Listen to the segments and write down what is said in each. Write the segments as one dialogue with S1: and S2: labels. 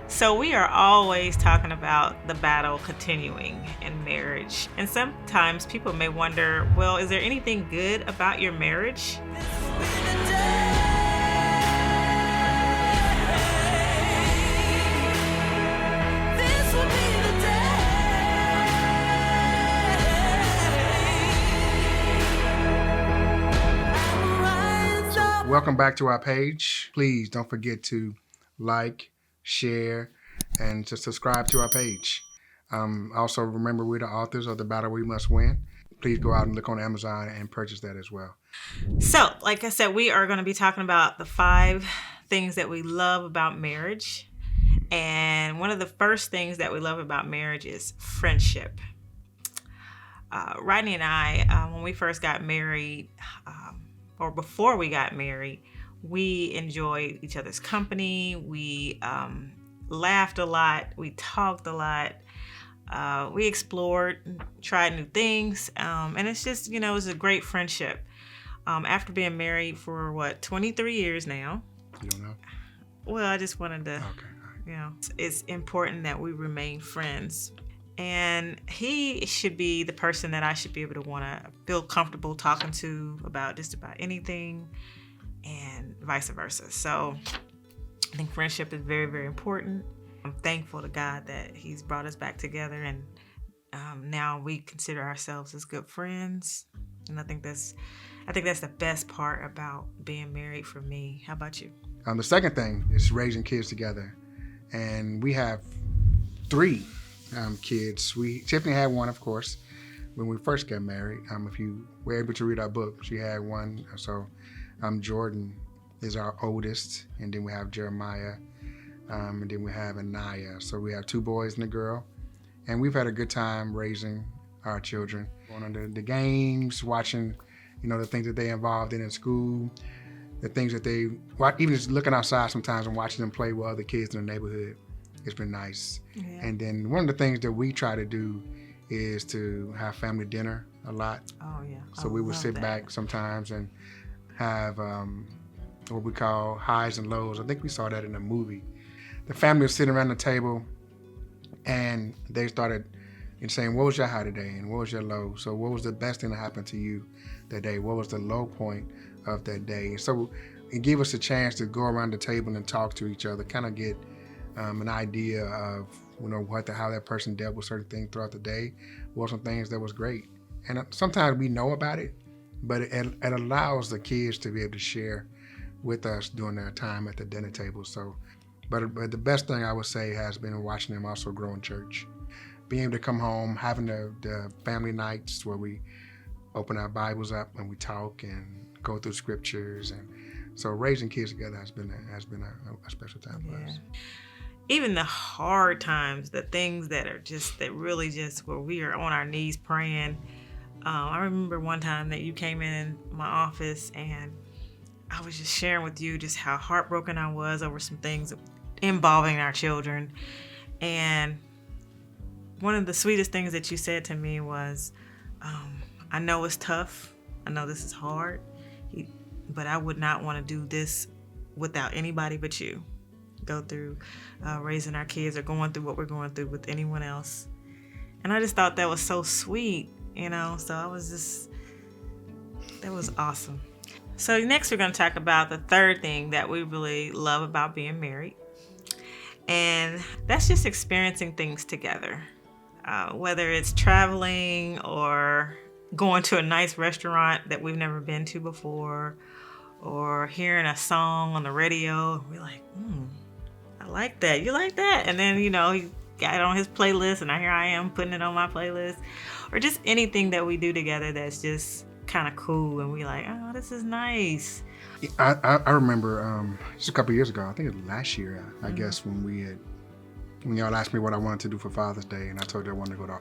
S1: So we are always talking about the battle continuing in marriage. And sometimes people may wonder, well, is there anything good about your marriage?
S2: Welcome back to our page. Please don't forget to like, share, and to subscribe to our page. Also, remember we're the authors of The Battle We Must Win. Please go out and look on Amazon and purchase that as well.
S1: So, like I said, we are going to be talking about the 5 things that we love about marriage. And one of the first things that we love about marriage is friendship. Rodney and I, when we first got married, or before we got married, we enjoyed each other's company. We laughed a lot. We talked a lot. We explored, tried new things. And it's just, it was a great friendship. After being married for 23 years now.
S2: You don't know?
S1: Well, I just wanted to,
S2: Okay.
S1: It's important that we remain friends. And he should be the person that I should be able to want to feel comfortable talking to about just about anything, and vice versa. So I think friendship is very, very important. I'm thankful to God that he's brought us back together, and now we consider ourselves as good friends. And I think that's the best part about being married for me. How about you?
S2: The second thing is raising kids together. And we have 3 kids. Tiffany had one, of course, when we first got married. If you were able to read our book, she had one. So Jordan is our oldest, and then we have Jeremiah, and then we have Anaya. So we have 2 boys and a girl, and we've had a good time raising our children, going on the games, watching, the things that they involved in school, the things that they, even just looking outside sometimes and watching them play with other kids in the neighborhood. It's been nice. Yeah. And then one of the things that we try to do is to have family dinner a lot.
S1: Oh, yeah.
S2: So we would sit back sometimes and have what we call highs and lows. I think we saw that in a movie. The family was sitting around the table and they started saying, what was your high today and what was your low? So what was the best thing that happened to you that day? What was the low point of that day? And so it gave us a chance to go around the table and talk to each other, kind of get an idea of how that person dealt with certain things throughout the day. What some things that was great, and sometimes we know about it, but it allows the kids to be able to share with us during their time at the dinner table. So, but the best thing I would say has been watching them also grow in church, being able to come home, having the family nights where we open our Bibles up and we talk and go through scriptures, and so raising kids together has been a special time for us.
S1: Even the hard times, the things that really just where we are on our knees praying. I remember one time that you came in my office and I was just sharing with you just how heartbroken I was over some things involving our children. And one of the sweetest things that you said to me was, I know it's tough. I know this is hard, but I would not want to do this without anybody but you. Go through raising our kids or going through what we're going through with anyone else. And I just thought that was so sweet, so that was awesome. So next we're going to talk about the third thing that we really love about being married. And that's just experiencing things together. Whether it's traveling or going to a nice restaurant that we've never been to before, or hearing a song on the radio, and we're like, I like that. You like that? And then, he got it on his playlist, and here I am putting it on my playlist. Or just anything that we do together that's just kind of cool, and we like, oh, this is nice.
S2: I remember just a couple of years ago, I think it was last year, I guess, when y'all asked me what I wanted to do for Father's Day, and I told you I wanted to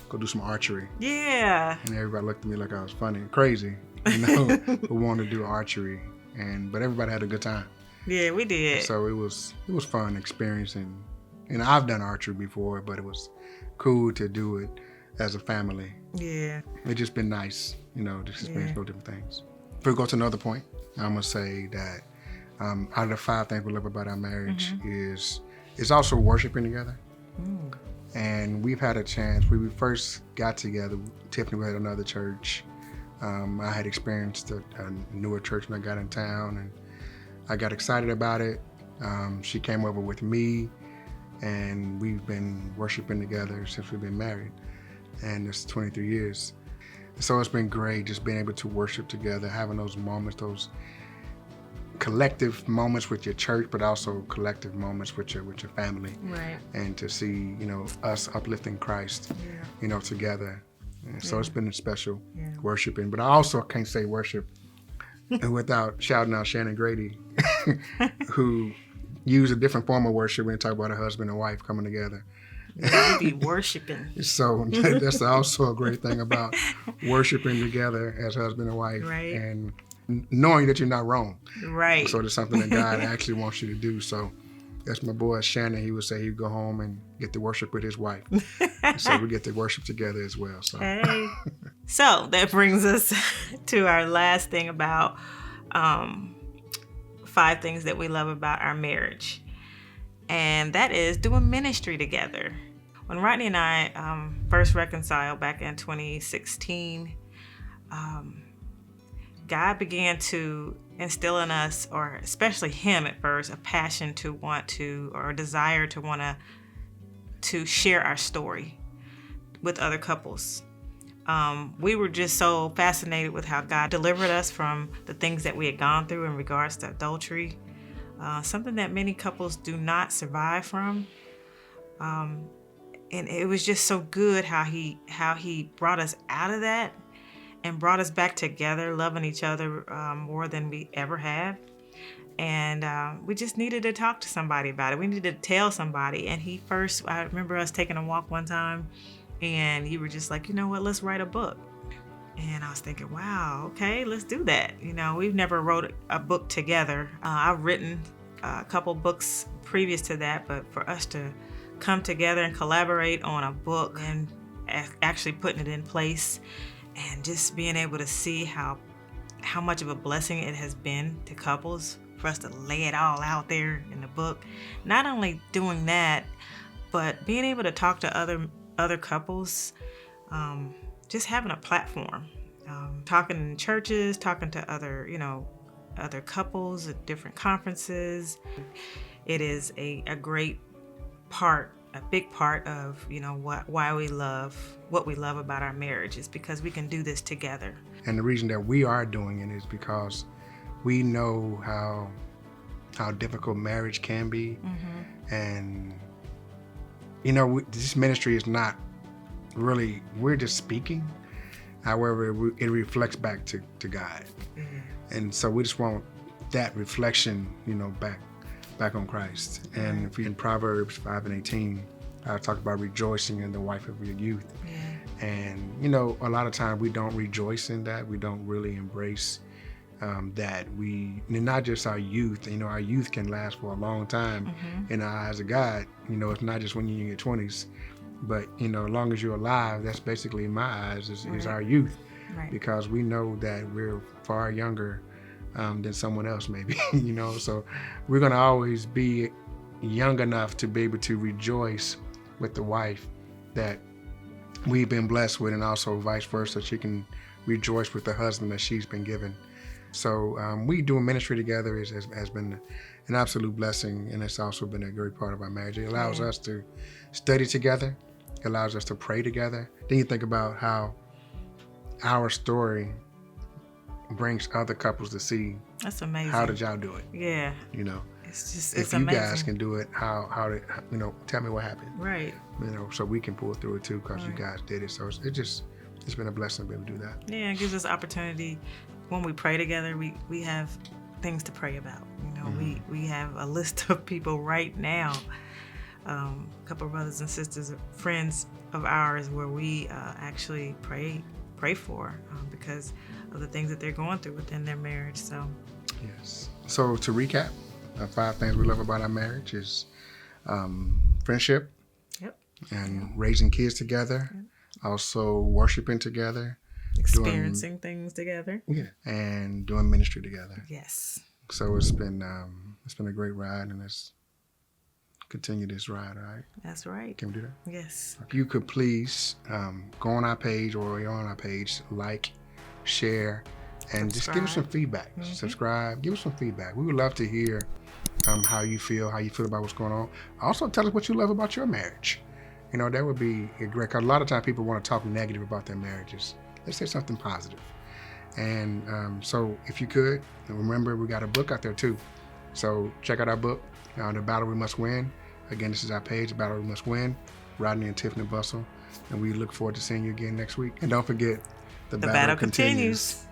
S2: go do some archery.
S1: Yeah.
S2: And everybody looked at me like I was funny and crazy, who wanted to do archery, but everybody had a good time.
S1: Yeah, we did.
S2: So it was fun experiencing. I've done archery before, but it was cool to do it as a family.
S1: Yeah.
S2: It's just been nice, to experience those different things. If we go to another point, I'm gonna say that out of the 5 things we love about our marriage is It's also worshiping together.
S1: Mm.
S2: And we've had a chance. When we first got together, Tiffany was at another church. I had experienced a newer church when I got in town, and I got excited about it. She came over with me, and we've been worshiping together since we've been married, and it's 23 years. So it's been great just being able to worship together, having those moments, those collective moments with your church, but also collective moments with your family,
S1: Right.
S2: and to see us uplifting Christ, together. And so it's been special worshiping. But I also can't say worship without shouting out Shannon Grady, who used a different form of worship when you talk about a husband and wife coming together.
S1: Yeah, we be worshiping.
S2: So that's also a great thing about worshiping together as husband and wife,
S1: Right.
S2: and knowing that you're not wrong.
S1: Right.
S2: So there's something that God actually wants you to do. So that's my boy Shannon. He would say he'd go home and get to worship with his wife. So we get to worship together as well. So.
S1: Hey. So that brings us to our last thing about 5 things that we love about our marriage. And that is doing ministry together. When Rodney and I first reconciled back in 2016, God began to instill in us, or especially him at first, a passion to want to, or a desire to want to share our story with other couples. We were just so fascinated with how God delivered us from the things that we had gone through in regards to adultery, something that many couples do not survive from. And it was just so good how he brought us out of that and brought us back together, loving each other more than we ever have. And we just needed to talk to somebody about it. We needed to tell somebody. And I remember us taking a walk one time, and you were just like, you know what, let's write a book. And I was thinking, wow, okay, let's do that. We've never wrote a book together. I've written a couple books previous to that, but for us to come together and collaborate on a book and actually putting it in place, and just being able to see how much of a blessing it has been to couples for us to lay it all out there in the book. Not only doing that, but being able to talk to other couples, just having a platform, talking in churches, talking to other couples at different conferences. It is a great part, a big part of why we love what we love about our marriage, is because we can do this together.
S2: And the reason that we are doing it is because we know how difficult marriage can be. Mm-hmm. And this ministry is not really, we're just speaking. However, it reflects back to God. Mm-hmm. And so we just want that reflection, back on Christ. And if we in Proverbs 5:18, I talk about rejoicing in the wife of your youth. Yeah. And a lot of times we don't rejoice in that. We don't really embrace that. Not just our youth. Our youth can last for a long time. Mm-hmm. In the eyes of God. It's not just when you're in your 20s, but as long as you're alive, that's basically, in my eyes, is our youth. Right. Because we know that we're far younger than someone else, maybe. So we're gonna always be young enough to be able to rejoice with the wife that we've been blessed with, and also vice versa, she can rejoice with the husband that she's been given. So we doing ministry together has been an absolute blessing, and it's also been a great part of our marriage. It allows us to study together. It allows us to pray together. Then you think about how our story brings other couples to see. That's amazing. How did y'all do it? Yeah. It's if you amazing. Guys can do it, how did tell me what happened. Right. So we can pull through it too, because you guys did it. So it's been a blessing to be able to do that. Yeah, it gives us opportunity. When we pray together, we have things to pray about. Mm-hmm. We have a list of people right now, a couple of brothers and sisters, friends of ours, where we actually pray for because of the things that they're going through within their marriage. So yes. So to recap, 5 things we love about our marriage is friendship. Yep. And raising kids together. Yep. Also worshiping together. Experiencing things together. Yeah. And doing ministry together. Yes. So it's been a great ride, and it's continue this ride, all right?
S1: That's right.
S2: Can we do that?
S1: Yes.
S2: If you could please go on our page or you're on our page, like, share, and just give us some feedback. Subscribe, give us some feedback. We would love to hear how you feel about what's going on. Also, tell us what you love about your marriage. You know, that would be great, because a lot of times people want to talk negative about their marriages. Let's say something positive. And so if you could, remember we got a book out there too. So check out our book, The Battle We Must Win. Again, this is our page, The Battle We Must Win, Rodney and Tiffany Bustle. And we look forward to seeing you again next week. And don't forget, the battle continues.